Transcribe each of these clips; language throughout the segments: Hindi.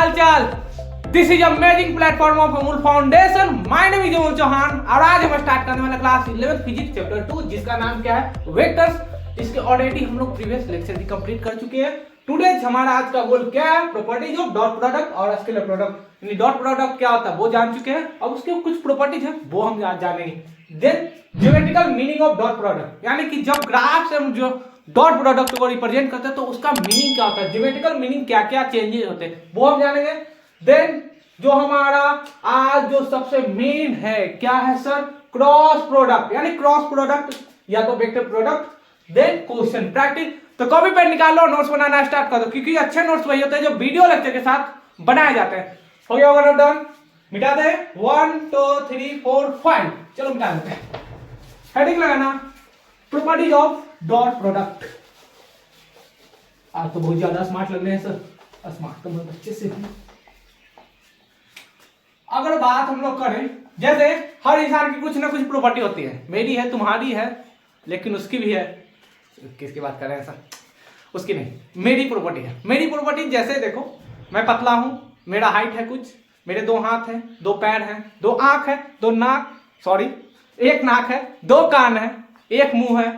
हाल चाल। This is amazing platform of Amul foundation. My name is Amul Chauhan और आज हम स्टार्ट करने वाला क्लास 11 फिजिक्स चैप्टर 2 जिसका नाम क्या है, वेक्टर्स। इसके ऑलरेडी हम लोग प्रीवियस लेक्चर भी कंप्लीट कर चुके हैं। टुडे हमारा आज का गोल क्या है, प्रॉपर्टीज ऑफ डॉट प्रोडक्ट और स्केलर प्रोडक्ट। यानी डॉट प्रोडक्ट क्या होता है वो जान चुके हैं, अब उसके कुछ प्रॉपर्टीज है वो हम आज जानेंगे। Then geometrical meaning of dot product, यानी कि जब ग्राफ से हम जो डॉट प्रोडक्ट को रिप्रेजेंट करते हैं तो उसका मीनिंग क्या होता है, ज्योमेट्रिकल मीनिंग क्या क्या चेंजेस होते हैं वो हम जानेंगे। देन जो हमारा आज जो सबसे मेन है क्या है सर, क्रॉस प्रोडक्ट, यानी क्रॉस प्रोडक्ट या तो vector product. Then question practice. तो कॉपी पेन निकाल लो, नोट्स बनाना स्टार्ट कर दो, क्योंकि अच्छे नोट्स वही होते हैं जो वीडियो लेक्चर के साथ बनाए जाते हैं। हो गया होगा डन, मिटा दे 1 2 3 4 5। चलो मिटा देते हैं। हेडिंग लगाना प्रॉपर्टीज ऑफ डॉट प्रोडक्ट। आज तो बहुत ज्यादा स्मार्ट लग रहे हैं सर, स्मार्ट तो बहुत अच्छे से। अगर बात हम लोग करें, जैसे हर इंसान की कुछ ना कुछ प्रॉपर्टी होती है, मेरी है तुम्हारी है लेकिन उसकी भी है। किसकी बात कर रहे हैं सर, उसकी नहीं, मेरी प्रॉपर्टी है। मेरी प्रॉपर्टी जैसे देखो, मैं पतला हूं, मेरा हाइट है कुछ, मेरे 2 हाथ हैं, 2 पैर हैं, 2 आंख है, 2 नाक, सॉरी 1 नाक है, 2 कान है, 1 मुंह है।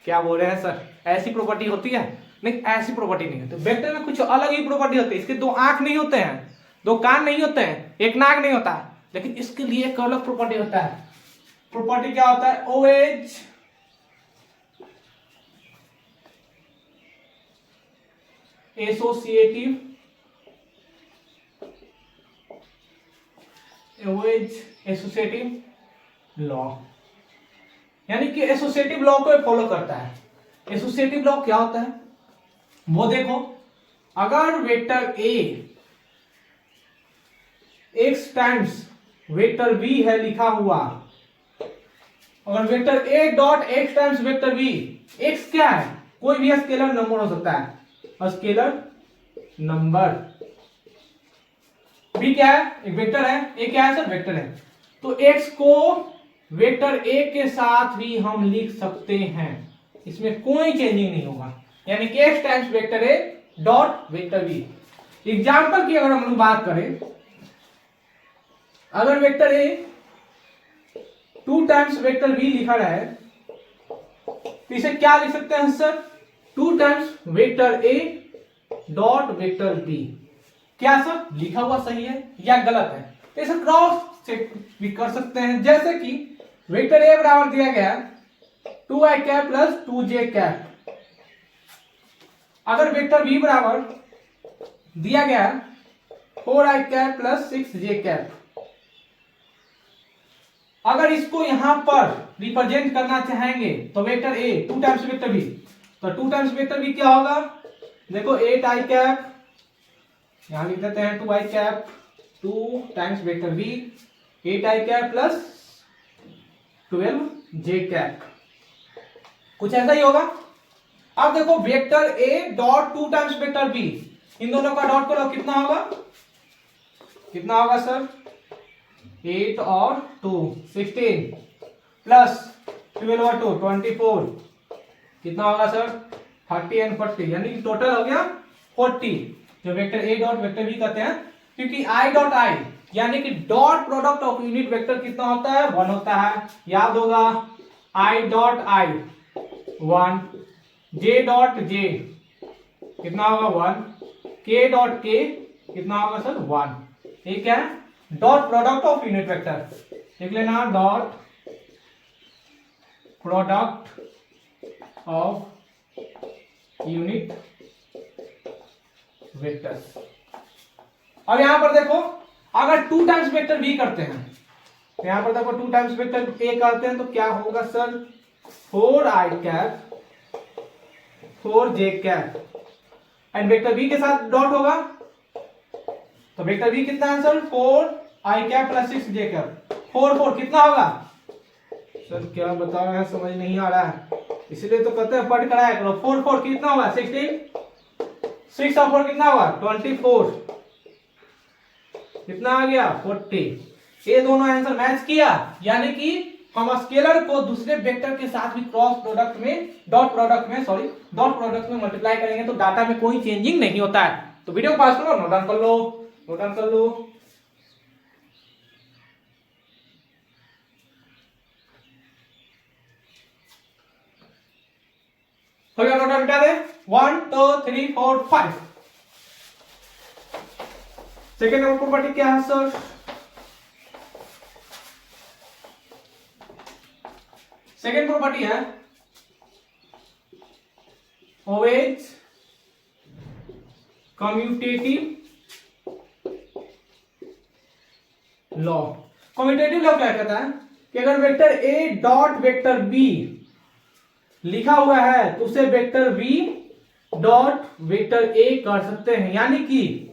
क्या बोल रहे हैं सर, ऐसी प्रॉपर्टी होती है? नहीं, ऐसी प्रॉपर्टी नहीं होती। वेक्टर में कुछ अलग ही प्रॉपर्टी होती है। इसके 2 आंख नहीं होते हैं, 2 कान नहीं होते हैं, 1 नाक नहीं होता है, लेकिन इसके लिए एक अलग प्रॉपर्टी होता है। प्रॉपर्टी क्या होता है, ओएज एसोसिएटिव, एसोसिएटिव लॉ, यानी कि एसोसिएटिव लॉ को फॉलो करता है। एसोसिएटिव लॉ क्या होता है वो देखो, अगर vector A X times vector B है लिखा हुआ, अगर vector A dot X times vector B, X क्या है, कोई भी स्केलर नंबर हो सकता है, स्केलर नंबर, बी क्या है, एक वेक्टर है, ए क्या है सर, वेक्टर है। तो एक्स को वेक्टर ए के साथ भी हम लिख सकते हैं, इसमें कोई चेंजिंग नहीं होगा, यानी कि X times vector A dot vector B. Example की अगर हम लोग बात करें, अगर vector A 2 times vector B लिखा रहा है तो इसे क्या लिख सकते हैं sir, 2 times vector A dot vector B. क्या सर लिखा हुआ सही है या गलत है? तो इसे क्रॉस चेक भी कर सकते हैं। जैसे कि वेक्टर ए बराबर दिया गया 2i cap plus 2j cap, अगर वेक्टर बी बराबर दिया गया 4i cap plus 6j cap, अगर इसको यहां पर रिप्रेजेंट करना चाहेंगे तो vector A 2 times vector B, तो 2 टाइम्स वेक्टर बी क्या होगा, देखो 8i कैप, यहां लिख देते हैं 2i cap, 2 times vector B 8i cap plus 12j cap, कुछ ऐसा ही होगा। अब देखो vector A dot 2 times vector B, इन दोनों का डॉट करो, कितना होगा, कितना होगा सर, 8 और 2 16 प्लस 12 और 2 24, कितना होगा सर, 30 एंड 40, यानी टोटल हो गया 40। जो vector A dot vector B कहते हैं, क्योंकि आई डॉट आई यानी कि dot product of unit vector कितना होता है, 1 होता है, याद होगा। आई डॉट आई 1, जे डॉट जे कितना होगा 1, के डॉट के कितना होगा सर 1। ये क्या है, dot product of unit vector, लिख लेना dot product of unit vectors. अब यहां पर देखो, अगर 2 टाइम्स वेक्टर बी करते हैं तो यहां पर देखो 2 टाइम्स वेक्टर ए करते हैं तो क्या होगा sir, 4i cap 4j cap, and vector B के साथ डॉट होगा तो वेक्टर बी कितना है sir, 4i cap plus 6j cap, 4 4 कितना होगा सर, क्या बता रहे हैं समझ नहीं आ रहा है, इसलिए तो कहते हैं पढ़ कराया करो। 4 4 कितना होगा 16, 6 और 4 कितना होगा 24, कितना आ गया 40। ये दोनों आंसर मैच किया, यानी कि हम स्केलर को दूसरे वेक्टर के साथ भी क्रॉस प्रोडक्ट में डॉट प्रोडक्ट में मल्टीप्लाई करेंगे तो डाटा में कोई चेंजिंग नहीं होता है। तो वीडियो को पास करो, नोट डाउन कर लो। नोट डाउन कर लो। हो गया, नोट डाउन मिटा दे। 1 2 3 4 5। सेकेंड नंबर प्रॉपर्टी क्या है सर? सेकेंड प्रॉपर्टी है always commutative law. Commutative law क्या कहता है कि अगर vector A dot vector B लिखा हुआ है तो उसे vector B dot vector A कर सकते हैं। यानी कि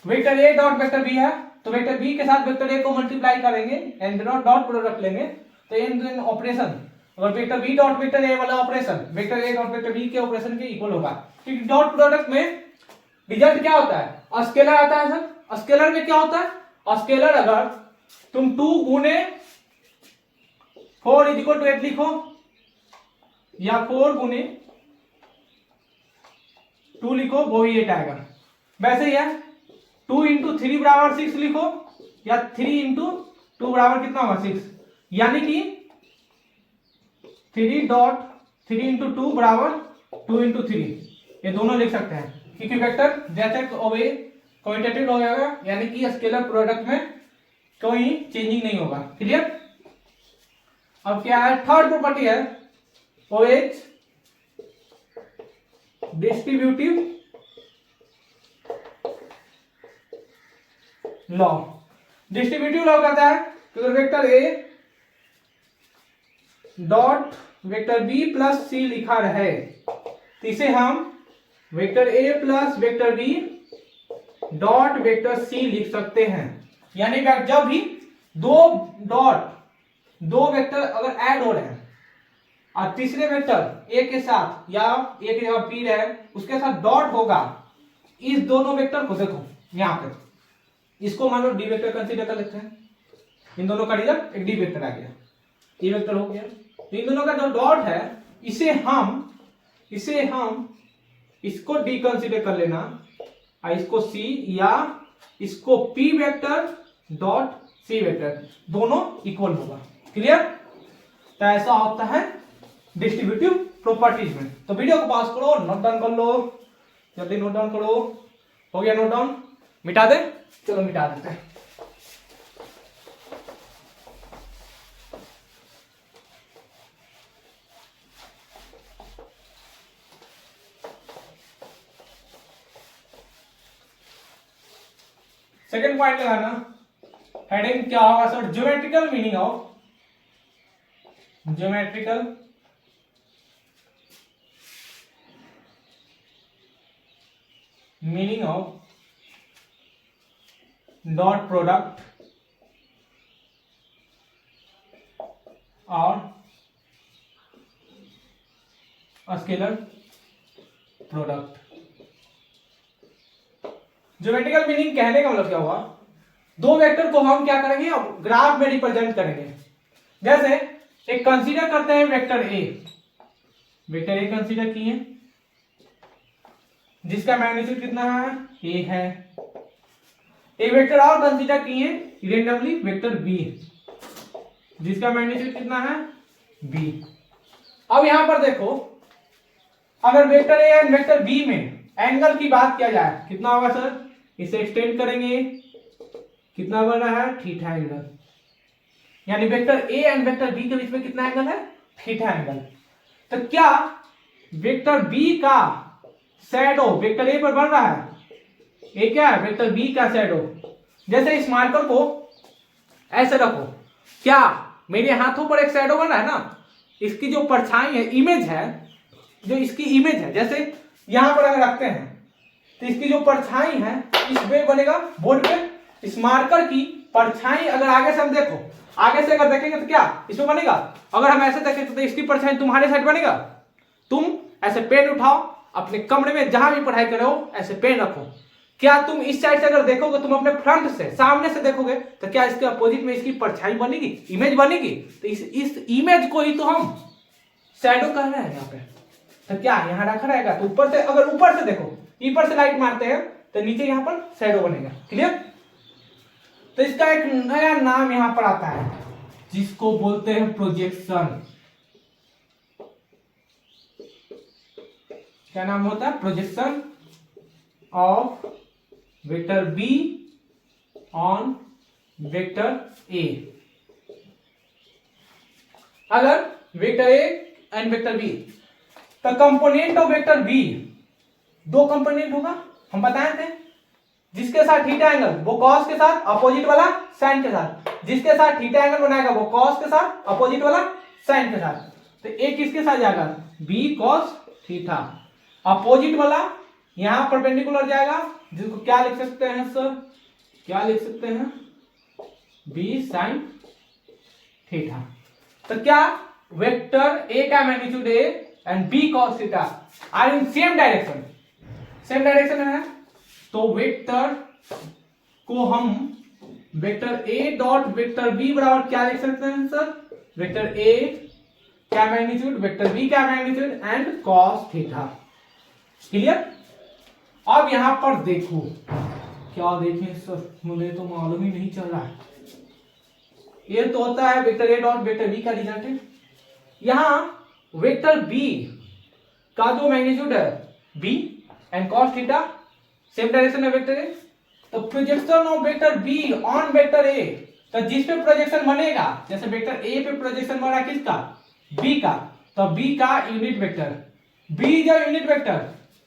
vector A dot vector B है तो वेक्टर बी के साथ वेक्टर ए को मल्टीप्लाई करेंगे एंड डॉट प्रोडक्ट लेंगे तो एंड ऑपरेशन अगर vector B dot vector A वाला operation vector A dot vector B के ऑपरेशन के इक्वल होगा। क्योंकि डॉट प्रोडक्ट में रिजल्ट क्या होता है? स्केलर आता है सर। स्केलर में क्या होता है? स्केलर अगर तुम 2 गुने 4 इज इक्वल टू 8 लिखो या 4 गुने 2 लिखो वो ही 8 आएगा। वैसे ही है 2 इंटू 3 बराबर 6 लिखो या 3 इंटू 2 बराबर कितना होगा 6। यानी कि 3 डॉट 3 इंटू 2 बराबर 2 इंटू 3 ये दोनों लिख सकते हैं क्योंकि वेक्टर जैसे क्वांटिटेटिव हो जाएगा यानी कि स्केलर प्रोडक्ट में कोई चेंजिंग नहीं होगा। क्लियर? अब क्या है? थर्ड प्रॉपर्टी है OH distributive law. Distributive law कहता है कि अगर vector A dot vector B plus C लिखा रहे तो इसे हम vector A plus vector B dot vector C लिख सकते हैं। यानी जब भी दो वेक्टर अगर ऐड हो रहे हैं और तीसरे वेक्टर ए के साथ या ए की जगह बी रहे उसके साथ डॉट होगा, इस दोनों वेक्टर को देखो यहां पे इसको मान लो डी वेक्टर कंसीडर कर लेते हैं। इन दोनों का रिजल्ट एक डी वेक्टर आ गया, ए वेक्टर हो गया। तो इन दोनों का जो डॉट है इसे हम इसको डी कंसीडर कर लेना और इसको सी या इसको P vector dot C vector दोनों इक्वल होगा। क्लियर? तो ऐसा होता है डिस्ट्रीब्यूटिव प्रॉपर्टीज में। तो वीडियो को पास करो, नोट डाउन कर लो, जल्दी नोट डाउन करो। हो गया नोट डाउन? मिटा दे? चलो मिटा देते हैं। सेकेंड पॉइंट लगाना, हेडिंग क्या होगा sir? Geometrical meaning of dot product और स्केलर प्रोडक्ट। ज्योमेट्रिकल मीनिंग कहने का मतलब क्या हुआ? दो वेक्टर को हम क्या करेंगे? अब ग्राफ में रिप्रेजेंट करेंगे। जैसे एक कंसीडर करते हैं वेक्टर ए कंसीडर किए जिसका मैग्नीट्यूड कितना है? ए है। एक वेक्टर और कंसीडर किए रेंडमली वेक्टर बी जिसका मैग्नीट्यूड कितना है? बी। अब यहां पर देखो अगर vector A and vector B में एंगल की बात किया जाए कितना होगा सर? इसे एक्सटेंड करेंगे कितना बन रहा है? Theta angle. यानी vector A and vector B के बीच में कितना एंगल है? Theta angle. तो क्या वेक्टर बी का शैडो वेक्टर ए पर बन रहा है? ये क्या है? वेक्टर बी का शैडो। जैसे इस मार्कर को ऐसे रखो, क्या मेरे हाथों पर एक शैडो बन रहा है ना? इसकी जो परछाई है, इमेज है, जो इसकी इमेज है, जैसे यहां पर अगर रखते हैं तो इसकी जो परछाई है इस पे बनेगा बोर्ड पे। इस मार्कर की परछाई अगर आगे से हम देखो, आगे से अगर देखेंगे तो क्या इसमें बनेगा? अगर हम ऐसे देखें तो इसकी परछाई तुम्हारे साइड बनेगा। तुम ऐसे पेन उठाओ, अपने कमरे में जहां भी पढ़ाई कर रहे हो ऐसे पेन रखो, क्या तुम इस साइड से अगर देखोगे, तुम अपने फ्रंट से सामने से देखोगे तो क्या इसके अपोजिट में इसकी परछाई बनेगी, इमेज बनेगी? तो इस इमेज को ही तो हम शैडो कह रहे हैं यहाँ पे। तो क्या यहाँ रखा रहेगा? तो ऊपर से अगर ऊपर से देखो, ऊपर से लाइट मारते हैं तो नीचे यहाँ पर शैडो बनेगा। क्लियर? तो इसका एक नया नाम यहाँ पर आता है जिसको बोलते हैं प्रोजेक्शन। क्या नाम होता है? Projection of vector B on vector A. अगर vector A and vector B, तो कंपोनेंट ऑफ वेक्टर बी, दो कंपोनेंट होगा हम बताए थे, जिसके साथ थीटा एंगल वो कॉस के साथ अपोजिट वाला साइन के साथ, जिसके साथ थीटा एंगल बनाएगा वो कॉस के साथ अपोजिट वाला साइन के साथ। तो ए किसके साथ जाएगा? B cos theta. अपोजिट वाला यहां परपेंडिकुलर जाएगा, जिसको क्या लिख सकते हैं सर? क्या लिख सकते हैं? B sine theta. तो क्या वेक्टर ए का magnitude A and B cos theta are in same direction? Same direction है। तो वेक्टर को हम vector A dot vector B बराबर क्या लिख सकते हैं सर? वेक्टर ए क्या मैग्नीट्यूड, वेक्टर बी क्या magnitude and cos theta. Clear? अब यहां पर देखो, क्या देखें सर, मुझे तो मालूम ही नहीं चल रहा है। ये तो होता है vector A dot vector B का रिजल्ट है। यहां वेक्टर बी का जो मैग्नीट्यूड है B and cos theta same direction में वेक्टर ए, तो projection of vector B on vector A, तो जिस पे प्रोजेक्शन बनेगा, जैसे वेक्टर ए पे प्रोजेक्शन बना किसका? बी का, तो बी का unit vector, B is a unit vector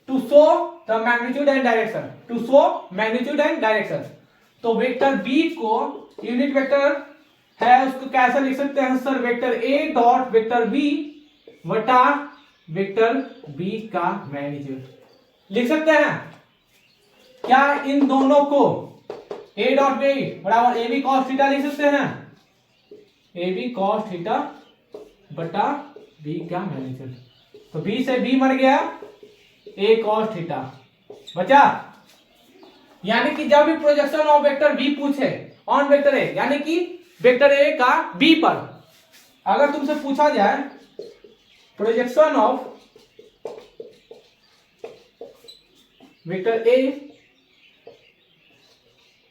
to show the magnitude and direction, to show magnitude and direction. तो वेक्टर बी को यूनिट वेक्टर है, उसको कैसे लिख सकते हैं sir? Vector A dot vector B वटा वेक्टर बी का मैग्नीट्यूड लिख सकते हैं। क्या इन दोनों को ए डॉट बी बराबर ए बी कॉस थीटा लिख सकते हैं? ए बी कॉस थीटा बटा बी का मैग्नीट्यूड। तो बी से बी मर गया, ए कॉस थीटा बचा। यानी कि जब भी प्रोजेक्शन ऑफ वेक्टर बी पूछे ऑन वेक्टर ए, यानी कि वेक्टर ए का बी पर, अगर तुमसे पूछा जाए projection of vector A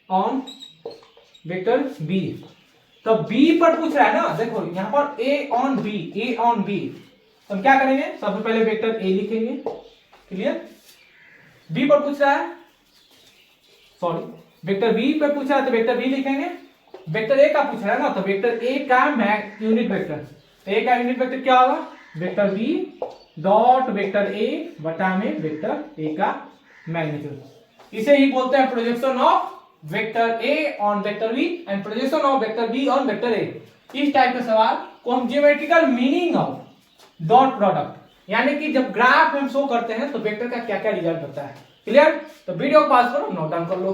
on vector B, तो बी पर पूछ रहा है ना, देखो यहां पर A on B, A on B, तो हम क्या करेंगे? सबसे पहले वेक्टर ए लिखेंगे। क्लियर? बी पर पूछ रहा है, सॉरी वेक्टर बी पर पूछ रहा है तो वेक्टर बी लिखेंगे। वेक्टर ए का पूछ रहा है ना, तो वेक्टर ए का यूनिट वेक्टर, तो ए का यूनिट वेक्टर क्या होगा? Vector B dot vector A बटा में वेक्टर ए का मैग्नीट्यूड। इसे ही बोलते हैं projection of vector A on vector B and projection of vector B on vector A. इस टाइप के सवाल को हम geometrical meaning of dot product, यानी कि जब ग्राफ में हम शो करते हैं तो वेक्टर का क्या क्या रिजल्ट होता है। क्लियर? तो वीडियो को पास करो, नोट डाउन कर लो।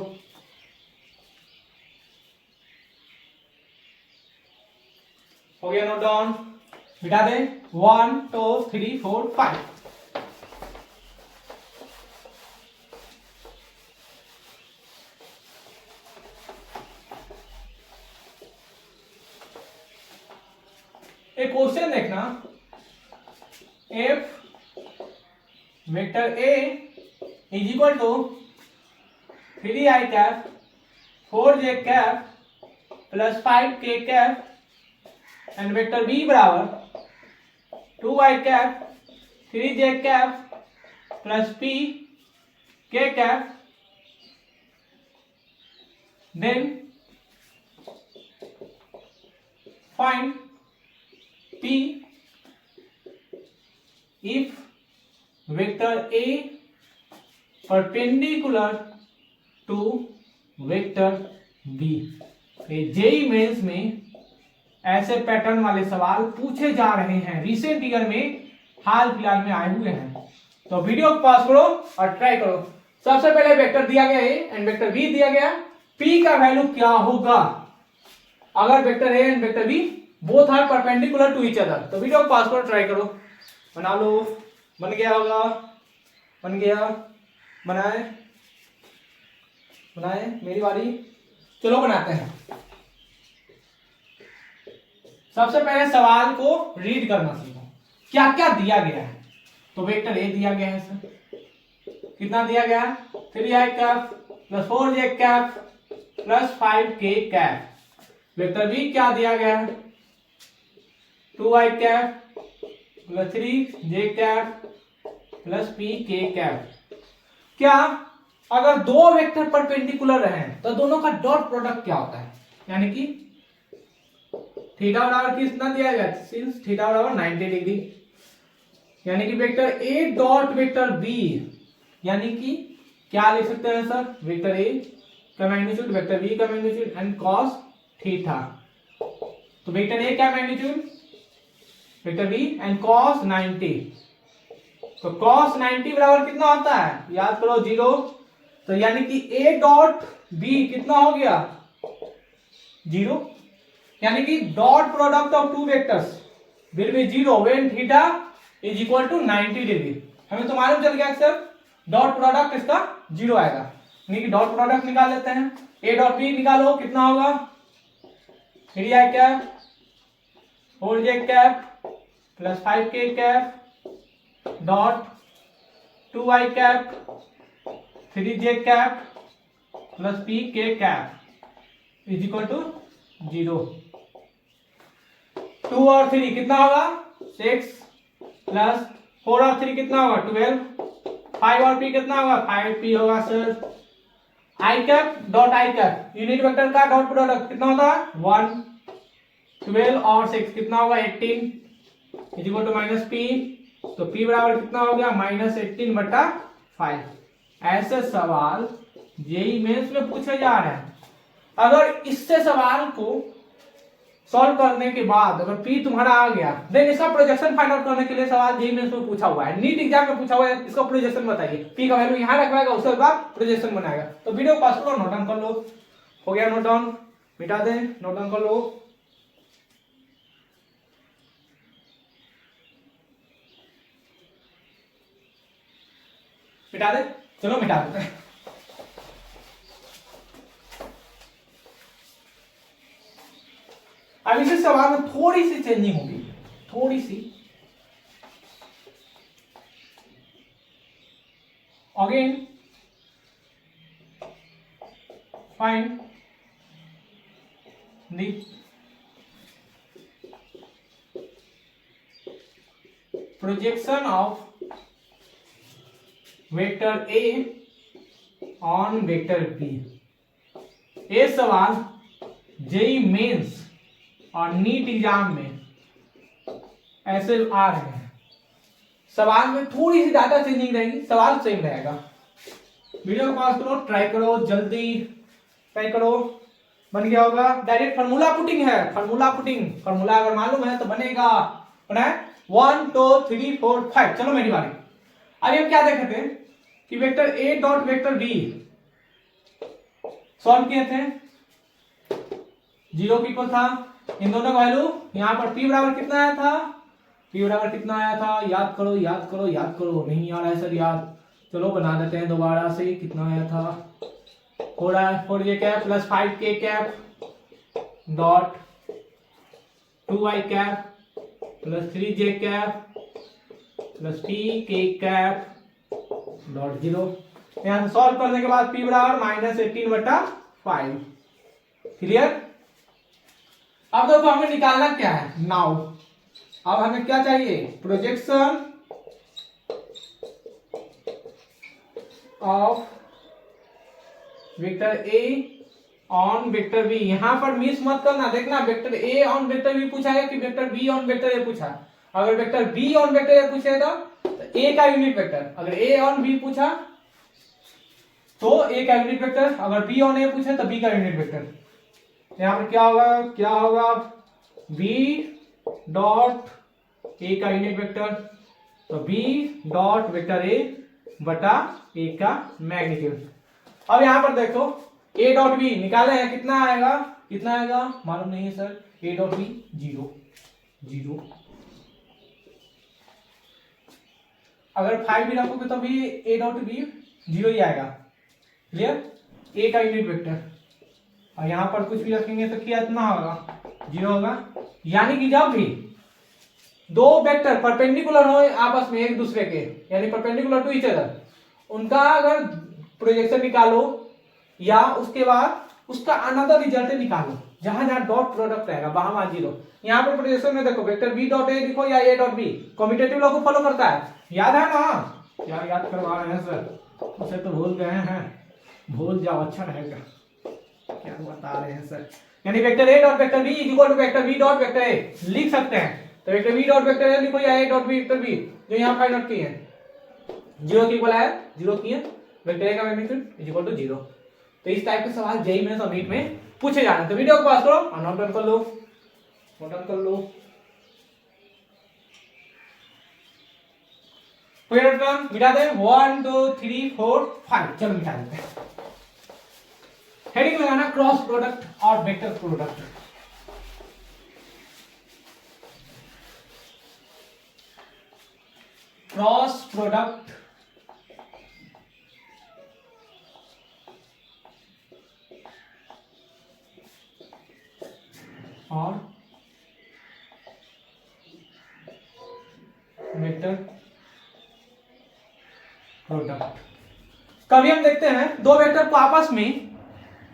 हो गया नोट डाउन? मिटा दे। 1 2 3 4 5। एक क्वेश्चन देखना, if vector A is equal to 3i cap 4j cap plus 5k cap and vector B बराबर 2i cap 3j cap plus p k cap, then find p if vector a perpendicular to vector b। JEE Mains में ऐसे पैटर्न वाले सवाल पूछे जा रहे हैं, रिसेंट ईयर में हाल फिलहाल में आए हुए हैं। तो वीडियो को पॉज करो और ट्राई करो। सबसे पहले वेक्टर दिया गया ए एंड वेक्टर बी दिया गया, p का वैल्यू क्या होगा अगर vector A and vector B both are perpendicular to each other. तो वीडियो को पास करो, ट्राई करो, बना लो। बन गया होगा? बन गया? बनाए बनाए, मेरी बारी। चलो बनाते हैं। सबसे पहले सवाल को रीड करना सीखो, क्या क्या दिया गया है। तो वेक्टर ए दिया गया है सर, कितना दिया गया? 3i cap plus 4j cap plus 5k cap. Vector B क्या दिया गया है, 2i cap plus 3j cap plus pk cap. क्या अगर दो वेक्टर परपेंडिकुलर रहे तो दोनों का डॉट प्रोडक्ट क्या होता है, यानी कि थीटा बराबर कितना दिया गया, सिंस थीटा बराबर 90 डिग्री, यानी कि vector A dot vector B, यानी कि क्या लिख सकते हैं सर, वेक्टर ए का मैग्नीट्यूड वेक्टर बी का मैग्नीट्यूड एंड कॉस थीटा। तो वेक्टर ए क्या magnitude vector B and cos 90, तो कॉस 90 बराबर कितना होता है, याद करो 0। तो यानी कि ए डॉट बी कितना हो गया 0, यानी कि dot product of two vectors will be 0 when theta is equal to 90 degree. हमें तो मालूम चल गया सर डॉट प्रोडक्ट इसका 0 आएगा, यानी कि डॉट प्रोडक्ट निकाल लेते हैं। ए डॉट बी निकालो कितना होगा, 3i cap 4j cap plus 5k cap dot 2i cap 3j cap plus pk cap is equal to 0। 2 और 3 कितना होगा 6 प्लस 4 और 3 कितना होगा 12, 5 और p कितना होगा 5p होगा sir. i cap dot i cap unit vector का डॉट प्रोडक्ट कितना होता है 1, 12 और 6 कितना होगा 18 is equal to minus p, तो p बराबर कितना हो गया -18/5। ऐसे सवाल जेईई मेंस में पूछे जा रहे हैं। अगर इससे सवाल को सॉल्व करने के बाद अगर p तुम्हारा आ गया देन इसका प्रोजेक्शन फाइंड आउट करने के लिए सवाल जेईई मेंस में पूछा हुआ है, नीट एग्जाम में पूछा हुआ है, इसका प्रोजेक्शन बताइए। p का वैल्यू यहां रखवाएगा उसके बाद प्रोजेक्शन बनाएगा। तो वीडियो पास करो, नोट डाउन कर लो। हो गया नोट डाउन, मिटा दे, नोट डाउन कर लो। मिटा दे, चलो मिटा देते हैं। अब इस सवाल में थोड़ी सी चेंजिंग होगी, थोड़ी सी। Again find the projection of vector A on vector B. ये सवाल जेईई मेंस और नीट एग्जाम में ऐसे आ रहे हैं। सवाल में थोड़ी सी डाटा चेंजिंग रहेगी, सवाल सेम रहेगा। वीडियो को पॉज करो, ट्राई करो, जल्दी ट्राई करो। बन गया होगा, डायरेक्ट फार्मूला पुटिंग है, फार्मूला पुटिंग। फार्मूला अगर मालूम है तो बनेगा, बना है 1 2 3 4 5। चलो मेरी बारी। अभी हम क्या देखे थे कि vector A dot vector B solve किए थे, 0 की इक्वल था। इन दोनों का वैल्यू यहाँ पर p बराबर कितना आया था, p बराबर कितना आया था, याद करो याद करो याद करो, नहीं आ रहा है सर याद, चलो बना देते हैं दोबारा से। कितना आया था 4j cap plus 5k cap dot 2i cap plus 3j cap plus pk cap dot 0। यहाँ से सॉल्व करने के बाद p बराबर -18/5। क्लियर। अब देखो हमें निकालना क्या है नाउ। अब हमें क्या चाहिए, projection of vector A on vector B. यहां पर मिस मत करना, देखना vector A on vector B पूछा है कि vector B on vector A पूछा। अगर vector B on vector A पूछेगा तो ए का यूनिट वेक्टर, अगर ए ऑन बी पूछा तो ए का यूनिट वेक्टर, अगर बी ऑन ए पूछे तो बी का यूनिट वेक्टर। यहाँ पर क्या होगा b डॉट ए का यूनिट वेक्टर, तो b डॉट वेक्टर ए बटा ए का मैग्नीट्यूड। अब यहाँ पर देखो a डॉट बी निकाले हैं, कितना आएगा मालूम नहीं है सर। a डॉट बी 0 अगर 5 भी रखोगे तो भी a डॉट बी 0 ही आएगा। क्लियर। a का यूनिट वेक्टर और यहाँ पर कुछ भी रखेंगे तो क्या इतना होगा 0 होगा। यानी कि जब भी दो वेक्टर परपेंडिकुलर हो आपस में एक दूसरे के, यानी परपेंडिकुलर टू ईच अदर, उनका अगर प्रोजेक्शन निकालो या उसके बाद उसका अनदर रिजल्ट निकालो, जहां जहां डॉट प्रोडक्ट रहेगा वहां वहां जीरो। यहाँ पर प्रोजेक्शन में देखो वेक्टर बी डॉट ए लिखो या A dot B, commutative law को फॉलो करता है, याद है ना? क्या याद करवा रहे हैं सर, उसे तो भूल गए हैं, भूल जाओ अच्छा रहेगा। क्या बता रहे हैं सर, यानी vector A dot vector B equal to vector B dot vector A लिख सकते हैं। तो vector B dot vector A लिखो या A dot B vector B, जो यहाँ फाइंड आउट किए हैं, जीरो की इक्वल है, जीरो किए, वेक्टर ए का मैग्नीट्यूड इक्वल टू जीरो। तो इस टाइप के सवाल जेईई में सबमिट में पूछे जाते हैं। तो वीडियो को पास करो और नोट डाउन कर लो, नोट डाउन कर लो। मिटा दे 1 2 3 4 5, चलो मिटा देते हैं। हेडिंग लगाना क्रॉस प्रोडक्ट और वेक्टर प्रोडक्ट। क्रॉस प्रोडक्ट और वेक्टर प्रोडक्ट। कभी हम देखते हैं दो वेक्टर को आपस में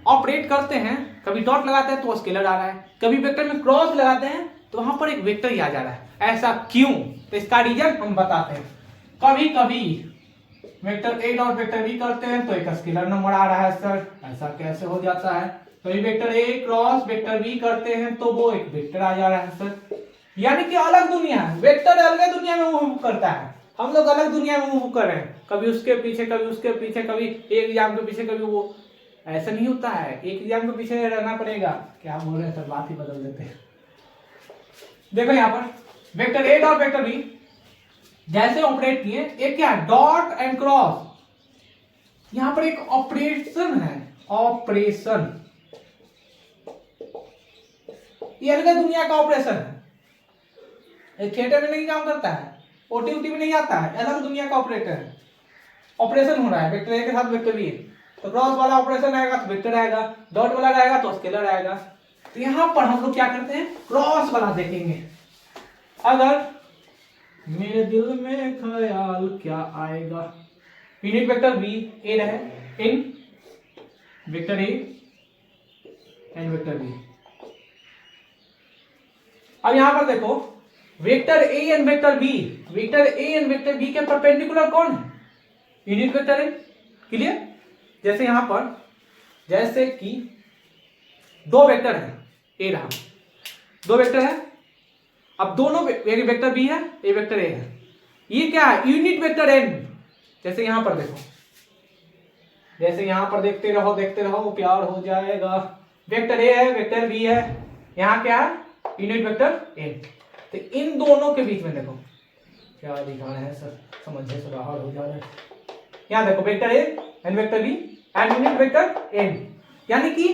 ऑपरेट करते हैं, कभी डॉट लगाते हैं तो स्केलर आ रहा है, कभी वेक्टर में क्रॉस लगाते हैं तो वहां पर एक वेक्टर ही आ जा रहा है। ऐसा क्यों? तो इसका रीजन हम बताते हैं। कभी कभी vector A dot vector B करते हैं तो एक स्केलर नंबर आ रहा है सर, ऐसा कैसे हो जाता है? कभी vector A cross vector B करते हैं तो वो एक वेक्टर आ जा रहा है सर। यानी कि अलग दुनिया है, वेक्टर अलग दुनिया में मूव करता है, हम लोग अलग दुनिया में मूव कर रहे हैं, कभी उसके पीछे कभी उसके पीछे, कभी एक एग्जाम के पीछे कभी वो। ऐसा नहीं होता है, एक एग्जाम के पीछे रहना पड़ेगा। क्या बोल रहे हैं सर, बात ही बदल देते हैं। देखो यहाँ पर vector A dot vector B जैसे ऑपरेट किए, एक क्या डॉट एंड क्रॉस, यहां पर एक ऑपरेशन है, ऑपरेशन, ये अलग दुनिया का ऑपरेशन है, थिएटर में नहीं काम करता है, ओटीटी में नहीं आता है, अलग दुनिया का ऑपरेटर है। ऑपरेशन हो रहा है वेक्टर ए के साथ वेक्टर बी, तो क्रॉस वाला ऑपरेशन आएगा तो वेक्टर आएगा, डॉट वाला आएगा तो स्केलर आएगा। तो यहां पर हम लोग क्या करते हैं, क्रॉस वाला देखेंगे। अगर मेरे दिल में ख्याल क्या आएगा, यूनिट वेक्टर बी ए रहे इन vector A and vector B. अब यहां पर देखो vector A and vector B, vector A and vector B के परपेंडिकुलर कौन है, यूनिट वेक्टर ए। क्लियर? जैसे यहां पर जैसे कि दो वेक्टर है, ए रहा, दो वेक्टर है, अब दोनों एक वेक्टर बी है, एक वेक्टर ए है, ये क्या है, यूनिट वेक्टर एन। जैसे यहां पर देखो, जैसे यहां पर देखते रहो प्यार हो जाएगा। वेक्टर ए है, वेक्टर बी है, यहां क्या है, यूनिट वेक्टर एन। तो इन दोनों के बीच में देखो क्या दिखा रहे हैं सर, समझे से बाहर हो जा रहा है। यहां देखो vector A and vector B and unit vector N, यानी कि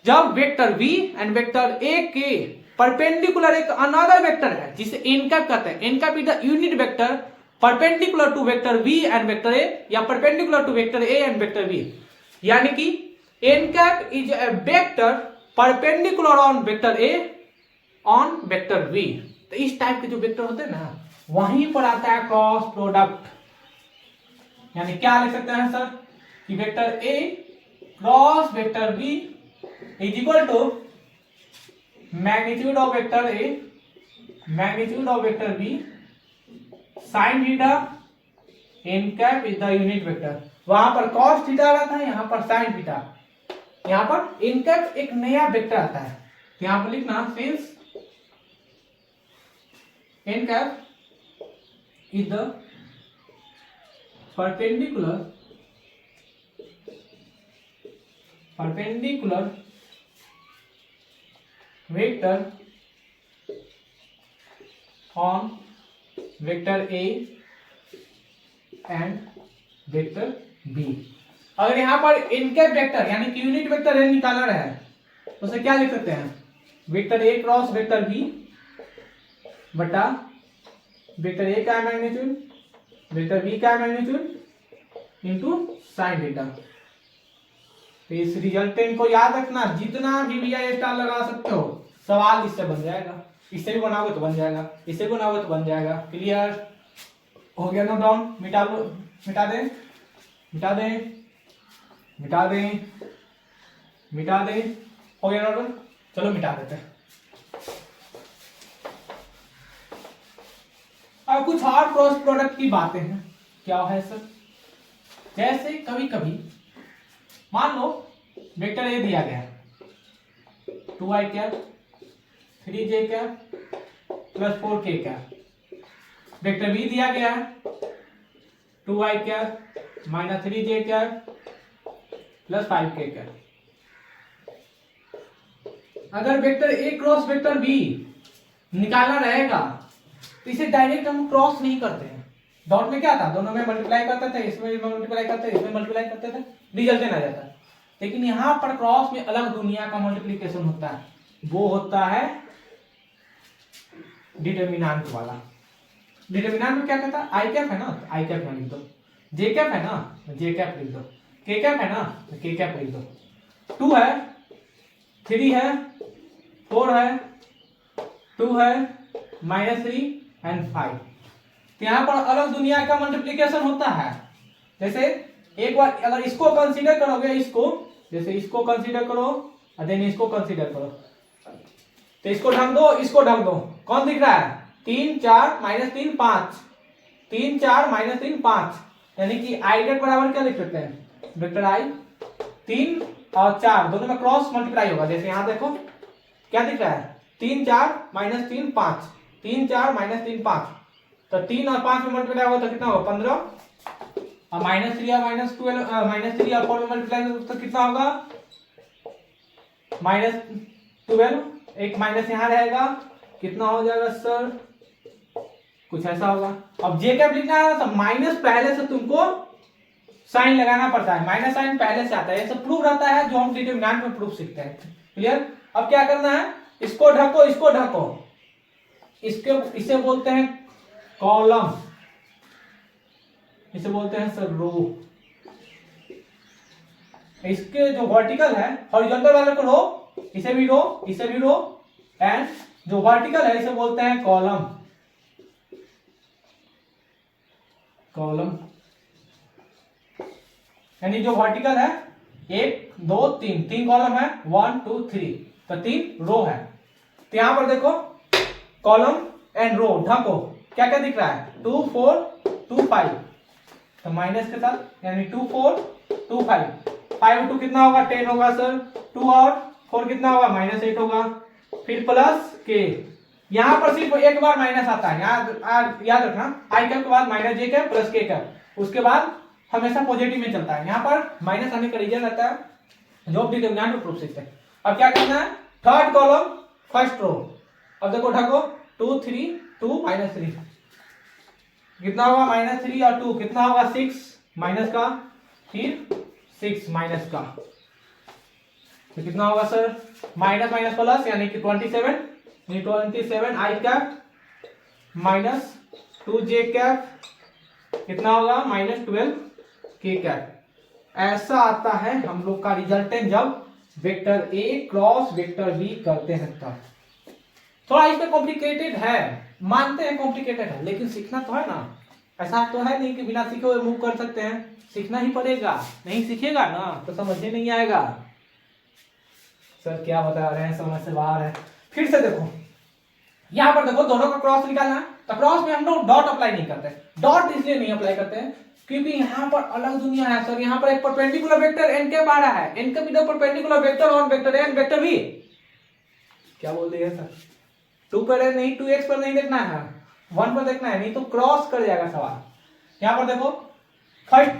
जब vector B and vector A के परपेंडिकुलर एक अनदर वेक्टर है जिसे एन कैप कहते हैं, N cap is the unit vector perpendicular to vector B and vector A, या perpendicular to vector A and vector B, यानी कि N cap is a vector perpendicular on vector A on vector B. तो इस टाइप के जो वेक्टर होते हैं ना, वहीं पर आता है क्रॉस प्रोडक्ट। यानी क्या लिख सकते हैं सर कि vector A cross vector B is equal to magnitude of vector A magnitude of vector B sine theta, N cap is the unit vector. वहां पर कॉस थीटा आता है, यहां पर साइन थीटा, यहां पर एन कैप एक नया वेक्टर आता है। तो यहां पर लिखना since N cap is the perpendicular vector on vector A and vector B। अगर यहां पर इनकेप वेक्टर यानी कि यूनिट वेक्टर एन निकालना है तो उसे क्या लिख सकते हैं, vector A cross vector B बटा वेक्टर ए का मैग्नीट्यूड वेक्टर बी का मैग्नीट्यूड इनटू साइन थीटा। तो इस रिजल्टेंट को याद रखना, जितना भी VI स्टार लगा सकते हो, सवाल इससे बन जाएगा, इससे भी बनाओगे तो बन जाएगा, इससे भी बनाओगे तो बन जाएगा। क्लियर हो गया? नो डाउन, मिटा लो, मिटा दे मिटा दें, हो गया नोट। चलो मिटा देते हैं। अब कुछ और क्रॉस प्रोडक्ट की बातें हैं। क्या है सर? जैसे कभी कभी मान लो वेक्टर ए दिया गया है 2i cap 3j cap plus 4k cap, vector B दिया गया है 2i cap minus 3j cap plus 5k cap. अगर vector A cross vector B निकालना रहेगा तो इसे डायरेक्ट हम क्रॉस नहीं करते हैं। डॉट में क्या था, दोनों में मल्टीप्लाई करते थे, इसमें मल्टीप्लाई करते थे, इसमें मल्टीप्लाई करते थे, रिजल्ट आ जाता है। लेकिन यहाँ पर क्रॉस में अलग दुनिया का मल्टीप्लीकेशन होता है, वो होता है डिटर्मिनेंट वाला। डिटर्मिनेंट में क्या कहता है, आई कैप है ना तो आई कैप में लिख दो, जे कैप है ना तो जे कैप लिख दो, के कैप है ना तो के कैप लिख दो। 2 है, 3 है, 4 है, 2 है, -3 एंड 5। तो यहाँ पर अलग दुनिया का मल्टीप्लिकेशन होता है। जैसे एक बार अगर इसको कंसीडर करोगे, इसको जैसे इसको कंसीडर करो और देन इसको कंसीडर करो, तो इसको ढक दो, इसको ढक दो, कौन दिख रहा है 3 4 -3 5, 3 4 -3 5, यानी कि आई डेट बराबर क्या लिख सकते हैं, वेक्टर आई 3 और 4 दोनों में क्रॉस मल्टीप्लाई होगा। जैसे यहाँ देखो क्या दिख रहा है 3 4 -3 5, 3 4 -3 5, तो 3 और 5 में मल्टीप्लाई होगा तो कितना होगा 15, और -3 और -3 और 4 में मल्टीप्लाई होगा तो कितना होगा -12, एक माइनस यहाँ रहेगा, कितना हो जाएगा सर, कुछ ऐसा होगा। अब जे कैप लिखना है तो माइनस पहले से तुमको साइन लगाना पड़ता है, माइनस साइन पहले से आता है, ये सब प्रूफ रहता है जो हम डिटरमिनेंट में प्रूफ सीखते हैं। क्लियर? अब क्या करना है, इसको ढको, इसको ढको, इसे बोलते हैं कॉलम, इसे बोलते हैं सर रो। इसके जो वर्टिकल है, हॉरिजॉन्टल वाले को रो, इसे भी रो, इसे भी रो, एंड जो वर्टिकल है इसे बोलते हैं कॉलम, कॉलम। यानी जो वर्टिकल है 1 2 3, 3 कॉलम है, 1 2 3, तो 3 रो है। तो यहां पर देखो कॉलम एंड रो ढको, क्या क्या दिख रहा है 2 4 2 5, तो माइनस के साथ, यानी 2 4 2 5, 5 2 कितना होगा 10 होगा सर, 2 और 4 कितना होगा -8 होगा, फिर प्लस के, यहां पर सिर्फ एक बार माइनस आता है, याद रखना आई कैप के बाद माइनस जे कैप प्लस के कैप, उसके बाद हमेशा पॉजिटिव में चलता है। यहाँ पर माइनस आने का रीजन रहता है जो डिटरमिनेंट में प्रूफ सीखते हैं। अब क्या करना है, थर्ड कॉलम फर्स्ट रो, अब देखो ढको 2 3 2 -3, कितना होगा -3 और 2 कितना होगा 6 माइनस का, फिर 6 माइनस का, तो कितना होगा सर माइनस माइनस प्लस, यानी कि 27, 27 I cap minus 2j cap कितना होगा -12 के कैप। ऐसा आता है हम लोग का रिजल्टेंट जब vector A cross vector B करते हैं तब। थोड़ा इसमें कॉम्प्लिकेटेड है, मानते हैं कॉम्प्लिकेटेड है, लेकिन सीखना तो है ना, ऐसा तो है नहीं कि बिना सीखे हुए मूव कर सकते हैं, सीखना ही पड़ेगा, नहीं सीखेगा ना तो समझ नहीं आएगा। सर क्या बता रहे हैं, समझ से बाहर है। फिर से देखो यहां पर देखो दोनों का क्रॉस निकालना है, तो क्रॉस में हम लोग डॉट अप्लाई नहीं करते, डॉट इसलिए नहीं अप्लाई करते हैं क्योंकि यहाँ पर अलग दुनिया है सर। यहाँ पर एक परपेंडिकुलर वेक्टर एन कैप आ रहा है, N cap is the perpendicular vector on vector A and vector B. क्या बोल रही है सर, 2 पर है नहीं, 2x पर नहीं देखना है, 1 पर देखना है, नहीं तो क्रॉस कर जाएगा सवाल। यहाँ पर देखो first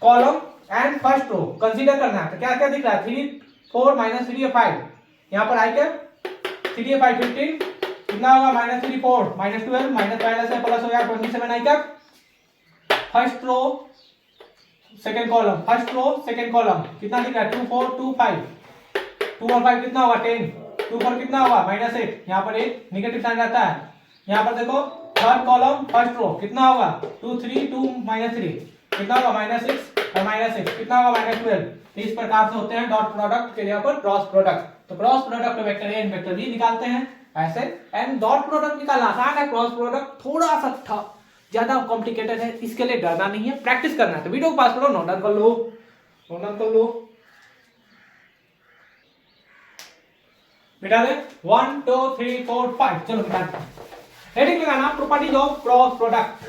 column and first row consider करना है, तो क्या क्या दिख रहा है 3 4 -3 5, यहाँ पर आई कैप 3 5 15, कितना होगा -3 4 -12 माइनस पहले से प्लस हो गया 27 I cap. First row second column, first row second column कितना दिख रहा है 2 4 2 5, 2 और 5 कितना होगा 10, 2 4 कितना होगा -8, यहाँ पर एक निगेटिव साइन रहता है। यहाँ पर देखो थर्ड कॉलम फर्स्ट रो कितना होगा 2 3 2 -3, कितना होगा -6 और -6 कितना होगा -12। तो इस प्रकार से होते हैं डॉट प्रोडक्ट के लिए पर क्रॉस प्रोडक्ट। तो cross product vector A and vector B निकालते हैं ऐसे, एंड डॉट प्रोडक्ट निकालना आसान है, क्रॉस प्रोडक्ट थोड़ा सा ज्यादा कॉम्प्लिकेटेड है, इसके लिए डरना नहीं है, प्रैक्टिस करना है। तो वीडियो को पास करो, नोट डाउन कर लो। नोट कर लो, मिटा दे 1 2 3 4 5, चलो मिटा दे। हेडिंग लगाना properties of cross product.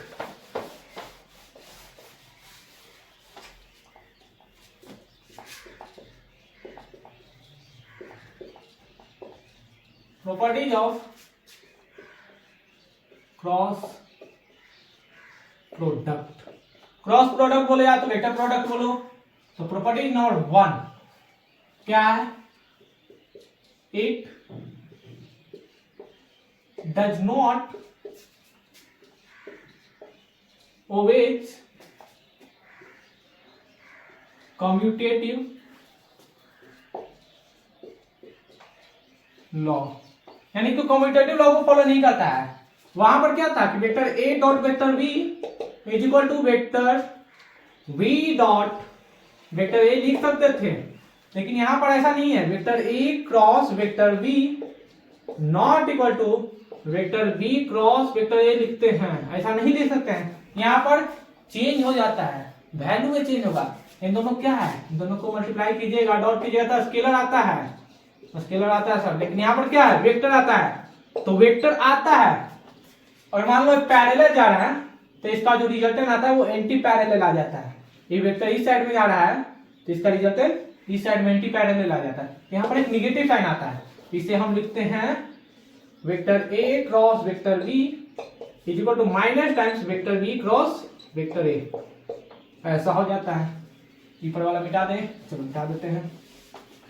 Properties of cross product. Cross product बोले या तो वेक्टर प्रोडक्ट बोलो। तो प्रॉपर्टी नंबर 1 क्या है? It does not obeys commutative law, यानी कि कम्यूटेटिव लॉ को फॉलो नहीं करता है। वहां पर क्या था कि vector A dot vector B is equal to vector B dot vector A लिख सकते थे, लेकिन यहां पर ऐसा नहीं है। Vector A cross vector B not equal to vector B cross vector A लिखते हैं, ऐसा नहीं लिख सकते हैं। यहाँ पर चेंज हो जाता है, वैल्यू में चेंज होगा। इन दोनों क्या है, इन दोनों को मल्टीप्लाई कीजिएगा, डॉट कीजिएगा तो स्केलर आता है, स्केलर आता है सर। लेकिन यहाँ पर क्या है, वेक्टर आता है। तो वेक्टर आता है और मान लो पैरेलल जा रहा है, तो इसका जो रिजल्टेंट आता है वो एंटी पैरेलल आ जाता है। ये वेक्टर इस साइड में जा रहा है तो इसका रिजल्टेंट इस साइड में एंटी पैरेलल आ जाता है। यहाँ पर एक निगेटिव साइन आता है, इसे हम लिखते हैं vector A cross vector B is equal to minus times vector B cross vector A, ऐसा हो जाता है। ऊपर वाला मिटा दें, चलो मिटा देते हैं।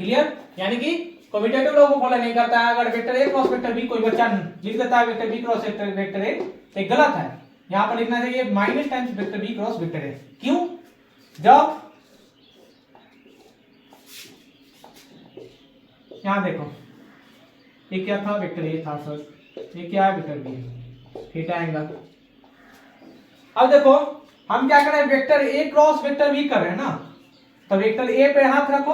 क्लियर? यानी कि कम्यूटेटिव लॉ को फॉलो नहीं करता है। अगर vector A cross vector B कोई बच्चा लिख देता है vector B cross vector A, तो गलत है। यहाँ पर लिखना चाहिए minus times vector B cross vector A. क्यों? जब यहाँ देखो ये क्या था, वेक्टर ए था सर, ये क्या है, वेक्टर बी, थीटा एंगल। अब देखो हम क्या कर रहे हैं, vector A cross vector B कर रहे हैं ना, तो वेक्टर ए पे हाथ रखो,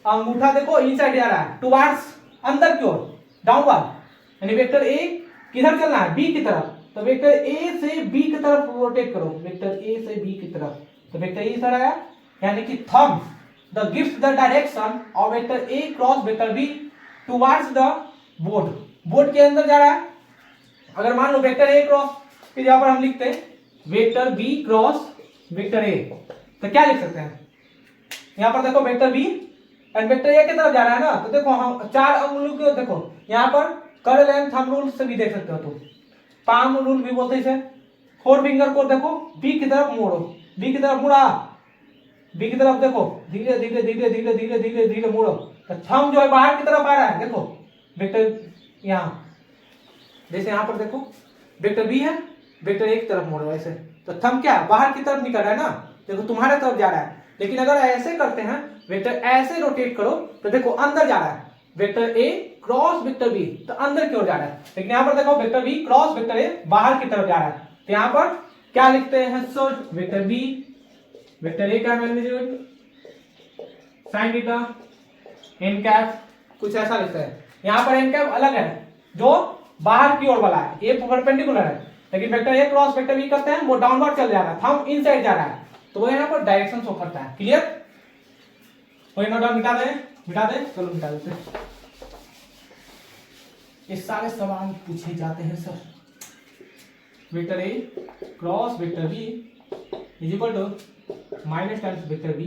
अंगूठा देखो इनसाइड जा रहा है, टुवर्ड्स अंदर की ओर, डाउनवर्ड, यानी वेक्टर ए किधर चलना है, बी की तरफ। तो वेक्टर ए से बी की तरफ रोटेट करो, वेक्टर ए से बी की तरफ, तो वेक्टर ए इधर आया, यानी कि thumb the gives the direction of vector A cross vector be towards the board, board के अंदर जा रहा है। अगर मान लो वेक्टर ए क्रॉस की जगह पर हम लिखते हैं vector B cross vector A, तो क्या लिख सकते हैं, यहां पर देखो vector B and vector A की तरफ जा रहा है ना, तो देखो हम चार अंगुलों के, देखो यहां पर कर्ल एंड थंब रूल से भी देख सकते हो, तो पाम रूल भी बोलते हैं इसे। फोर फिंगर को देखो बी की तरफ मोड़ो, बी की तरफ मुड़ा, बी की तरफ देखो धीरे धीरे धीरे धीरे धीरे धीरे धीरे मोड़ो, तो थंब जो है बाहर की तरफ आ रहा है। देखो वेक्टर यहाँ, जैसे यहाँ पर देखो वेक्टर बी है, वेक्टर ए की तरफ मोड़ रहा है ऐसे, तो थंब क्या बाहर की तरफ निकल रहा है ना, देखो तुम्हारे तरफ जा रहा है। लेकिन अगर ऐसे करते हैं, वेक्टर ऐसे रोटेट करो, तो देखो अंदर जा रहा है, vector A cross vector B, तो अंदर की ओर जा रहा है। लेकिन यहाँ पर देखो vector B cross vector A बाहर की तरफ जा रहा है, तो यहाँ पर क्या लिखते हैं sir, vector B vector A का magnitude sine theta N cap, कुछ ऐसा लिखते हैं। यहाँ पर एन कैप अलग है, जो बाहर की ओर वाला है, ये परपेंडिकुलर है। लेकिन vector A cross vector B करते हैं वो डाउनवर्ड चल जा रहा है, थंब इनसाइड जा रहा है, तो वो यहाँ पर डायरेक्शन शो करता है। क्लियर? कोई नोट डाउन मिटा दें, मिटा दें, चलो मिटा देते हैं। ये सारे सवाल पूछे जाते हैं sir. Vector A cross vector B is equal to minus times vector B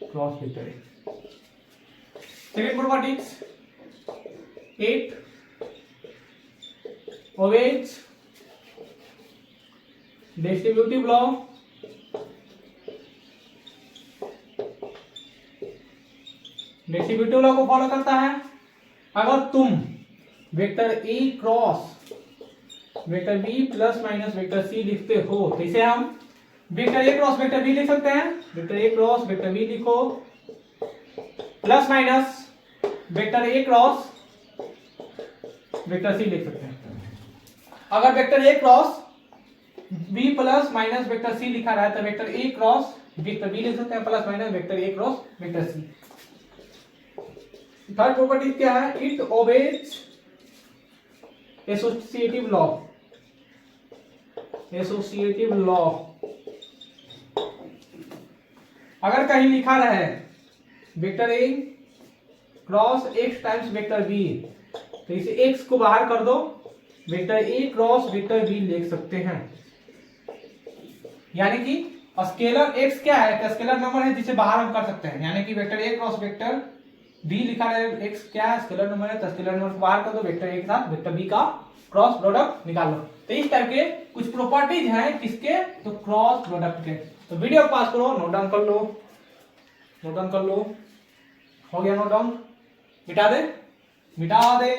cross vector A. Second properties, it obeys distributive law, distributive law को फॉलो करता है। अगर तुम vector A cross vector B plus minus vector C लिखते हो, तो इसे हम vector A cross vector B लिख सकते हैं, vector A cross vector B लिखो plus minus vector A cross vector C लिख सकते हैं। अगर vector A cross B plus minus vector C लिखा रहा है, तो vector A cross vector B लिख सकते हैं plus minus vector A cross vector C. Third property क्या है, it obeys associative law, associative law अगर कहीं लिखा रहे vector A cross X times vector B, तो इसे एक्स को बाहर कर दो, vector A cross vector B लिख सकते हैं। यानी कि स्केलर एक्स क्या है, स्केलर नंबर है जिसे बाहर हम कर सकते हैं। यानी कि vector A cross vector B लिखा है, एक्स क्या है, स्केलर नंबर है, तो स्केलर नंबर को बाहर कर दो, वेक्टर ए के साथ वेक्टर बी का क्रॉस प्रोडक्ट निकाल लो। तो इस टाइप के कुछ प्रॉपर्टीज हैं किसके, तो क्रॉस प्रोडक्ट के। तो वीडियो पास करो, नोट डाउन कर लो, नोट डाउन कर लो। हो गया नोट डाउन? मिटा दे, मिटा दे,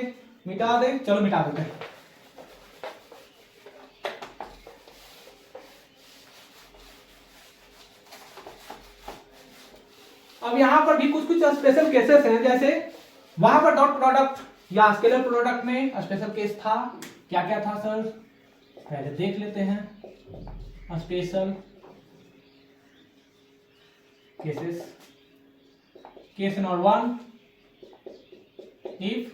मिटा दे, चलो मिटा देते हैं। अब यहां पर भी कुछ कुछ स्पेशल केसेस हैं, जैसे वहां पर डॉट प्रोडक्ट या स्केलर प्रोडक्ट में स्पेशल केस था। क्या क्या था सर, पहले देख लेते हैं। Special cases, case number 1, if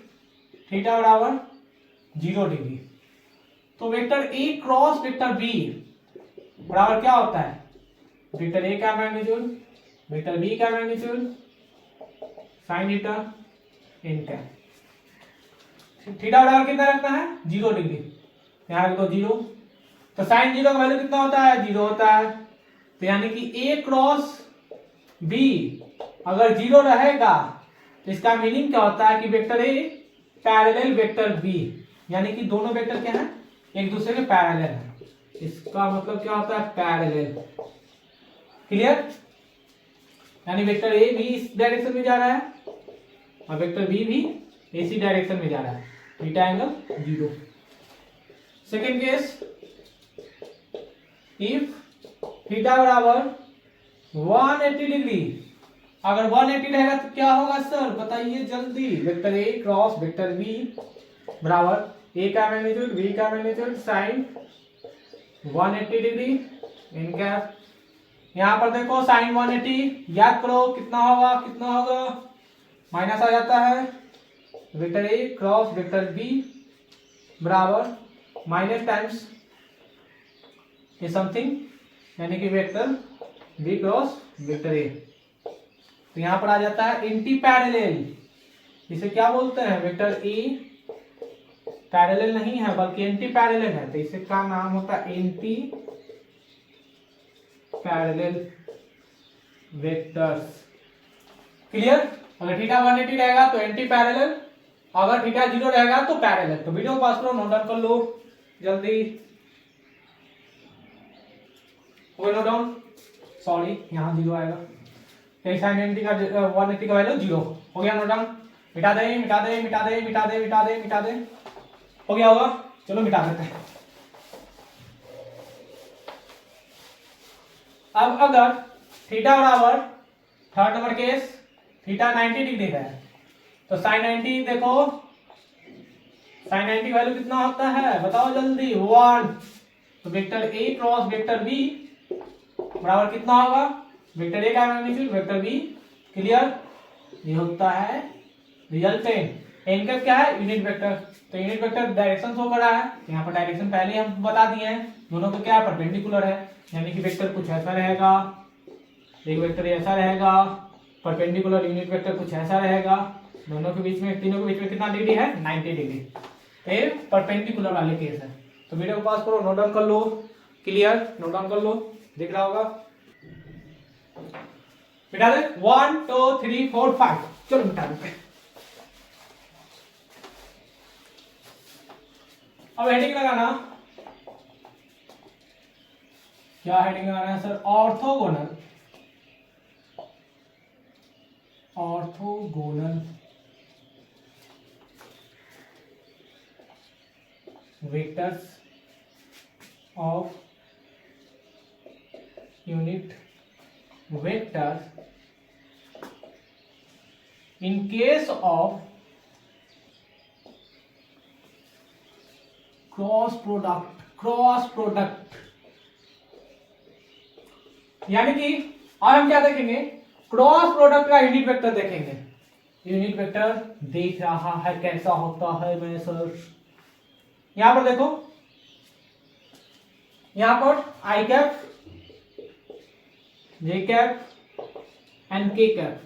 theta बराबर 0 डिग्री, तो vector A cross vector B बराबर क्या होता है, वेक्टर ए का मैग्नीट्यूड वेक्टर बी का magnitude sine theta N cap. Theta बराबर कितना रखना है, 0 डिग्री, यहां रख दो 0। तो साइन 0 का वैल्यू कितना होता है, 0 होता है। तो यानी कि ए क्रॉस बी अगर 0 रहेगा तो इसका मीनिंग क्या होता है कि vector A parallel vector B, यानी कि दोनों वेक्टर क्या है, एक दूसरे के पैरेलल है। इसका मतलब क्या होता है, पैरेलल। क्लियर? यानी वेक्टर ए भी इस डायरेक्शन में जा रहा है और वेक्टर बी भी इसी डायरेक्शन में जा रहा है, theta angle 0। Second case, if theta बराबर 180 डिग्री, अगर 180 रहेगा तो क्या होगा सर, बताइए जल्दी। Vector A cross vector B बराबर ए का मैग्नीट्यूड बी का magnitude sine 180 degree N cap. यहां पर देखो साइन 180 याद करो कितना होगा, कितना होगा, माइनस आ जाता है। Vector A cross vector B बराबर माइनस टाइम्स ये समथिंग, यानी कि vector B cross vector A. तो यहां पर आ जाता है एंटी पैरेलल, इसे क्या बोलते हैं, वेक्टर ए पैरेलल नहीं है बल्कि एंटी पैरेलल है, तो इसे का नाम होता है एंटी पैरेलल वेक्टर्स। क्लियर? अगर थीटा 180 रहेगा तो एंटी पैरेलल, अगर थीटा 0 रहेगा तो पैरेलल। तो वीडियो को पास करो, नोट डाउन कर लो जल्दी। हो नोट डाउन, सॉरी यहां 0 आएगा, साइन 180 का वैल्यू 0 हो गया। नोट डाउन, मिटा दे, मिटा दे, मिटा दे, मिटा दे, मिटा दे, मिटा दे, हो गया होगा, चलो मिटा देते हैं। अब अगर थीटा बराबर third number case theta 90 degree है, तो साइन 90 देखो, साइन 90 वैल्यू कितना होता है बताओ जल्दी, 1। तो vector A cross vector B बराबर कितना होगा, वेक्टर ए का मैग्नीट्यूड वेक्टर बी। क्लियर? ये होता है रिजल्टेंट। एन का क्या है, यूनिट वेक्टर। तो यूनिट वेक्टर डायरेक्शन शो कर रहा है, यहाँ पर डायरेक्शन पहले हम बता दिए हैं, दोनों का क्या परपेंडिकुलर है, यानी कि वेक्टर कुछ ऐसा रहेगा, एक वेक्टर ऐसा रहेगा, परपेंडिकुलर यूनिट वेक्टर कुछ ऐसा रहेगा, दोनों के बीच में, तीनों के बीच में कितना डिग्री है, 90 डिग्री। ये परपेंडिकुलर वाले केस है। तो वीडियो को पास करो, नोट डाउन कर लो। क्लियर? नोट डाउन कर लो, दिख रहा होगा, मिटा दे, 1 2 3 4 5, चलो मिटा देते। अब हेडिंग लगाना, क्या हेडिंग लगाना है sir, orthogonal, orthogonal vectors of unit vectors in case of cross product, यानी कि और हम क्या देखेंगे, क्रॉस प्रोडक्ट का यूनिट वेक्टर देखेंगे। यूनिट वेक्टर देख रहा है कैसा होता है मैं सर, यहां पर देखो, यहां पर I cap J cap and k cap.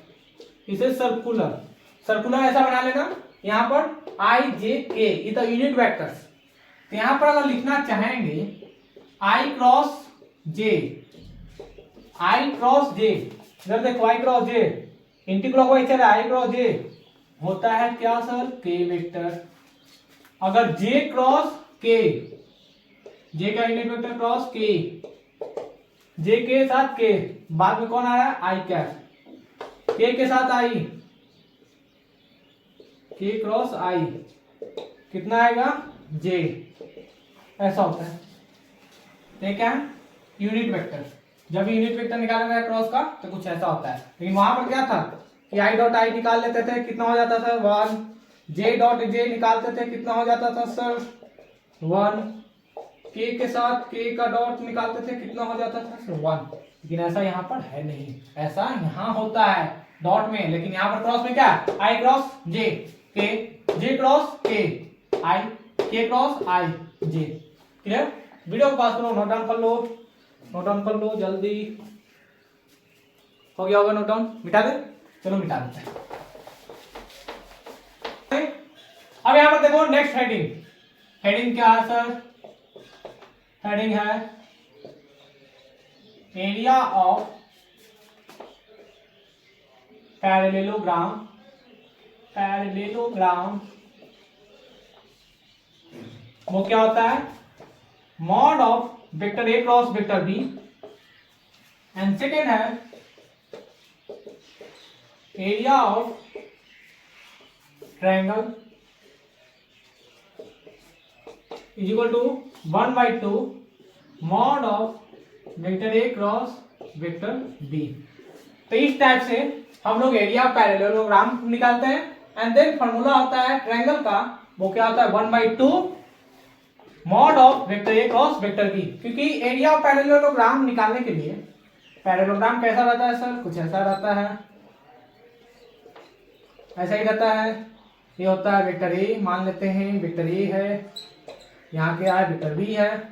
इसे सर्कुलर ऐसा बना लेना। यहाँ पर i j k ये तो यूनिट वेक्टर्स। तो यहाँ पर अगर लिखना चाहेंगे i क्रॉस j, इधर देखो i cross j anti clockwise चल रहा है, i क्रॉस j होता है क्या सर, k वेक्टर। अगर j क्रॉस k, j का unit vector cross k, j के साथ k, बाद में कौन आ रहा है i कैप, k के साथ i, k क्रॉस i कितना आएगा j, ऐसा होता है। ये क्या है यूनिट वेक्टर। जब यूनिट वेक्टर निकालना है क्रॉस का तो कुछ ऐसा होता है। लेकिन वहां पर क्या था कि i डॉट i निकाल लेते थे, कितना हो जाता था 1, j डॉट j निकालते थे, कितना हो जाता था सर 1, k के साथ k का डॉट निकालते थे, कितना हो जाता था सर 1। लेकिन ऐसा यहाँ पर है नहीं, ऐसा यहाँ होता है डॉट में, लेकिन यहाँ पर क्रॉस में क्या i cross j k, j cross k i, k cross i j। Clear? Video को पास करो, नोट डाउन कर लो जल्दी। हो गया होगा नोट डाउन, मिटा दे, चलो मिटा देते हैं। अब यहां पर देखो नेक्स्ट हेडिंग क्या है सर, हेडिंग है एरिया ऑफ पैरेललोग्राम वो क्या होता है, mod of vector A cross vector B, and second है area of triangle is equal to 1/2 mod of vector A cross vector B. तो इस टाइप से हम लोग एरिया ऑफ पैरेललोग्राम निकालते हैं। एंड देन फॉर्मूला होता है ट्रायंगल का, वो क्या होता है 1/2 mod of vector A cross vector B. क्योंकि एरिया ऑफ पैरेललोग्राम निकालने के लिए पैरेललोग्राम कैसा रहता है सर, कुछ ऐसा रहता है, ऐसा ही रहता है। ये होता है वेक्टर ए, मान लेते हैं वेक्टर ए है, यहाँ क्या है वेक्टर बी है,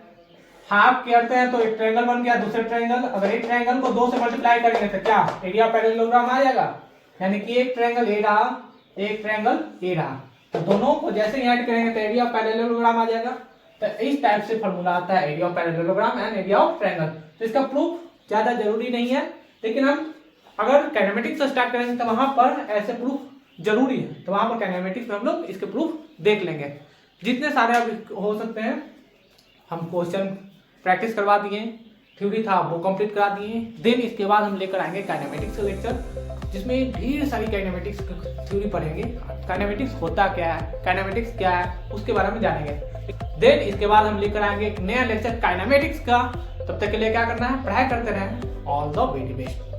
हाफ करते हैं तो एक ट्रायंगल बन गया, दूसरे ट्रायंगल। अगर एक ट्रायंगल को 2 से मल्टीप्लाई करेंगे तो क्या एरिया ऑफ पैरेललोग्राम आ जाएगा, यानी कि एक ट्रायंगल ए रहा, एक ट्रायंगल ए रहा, तो दोनों को जैसे ऐड करेंगे तो एरिया ऑफ पैरेललोग्राम आ जाएगा। तो इस टाइप से फॉर्मूला आता है area of parallelogram and area of triangle. तो इसका प्रूफ ज्यादा जरूरी नहीं है, लेकिन हम अगर काइनेमेटिक्स से स्टार्ट करेंगे तो वहां पर ऐसे प्रूफ जरूरी है, तो वहां पर काइनेमेटिक्स में हम लोग इसके प्रूफ देख लेंगे। जितने सारे अब हो सकते हैं हम क्वेश्चन प्रैक्टिस करवा दिए, थ्योरी था वो कंप्लीट करा दिए। देन इसके बाद हम लेकर आएंगे काइनेमेटिक्स का लेक्चर, जिसमें ढेर सारी काइनेमेटिक्स थ्योरी पढ़ेंगे। काइनेमेटिक्स होता क्या है, काइनेमेटिक्स क्या है, उसके बारे में जानेंगे। देन इसके बाद हम लेकर आएंगे एक नया लेक्चर काइनेमेटिक्स का। तब तक के लिए क्या करना है, पढ़ाई करते रहें। All the very best.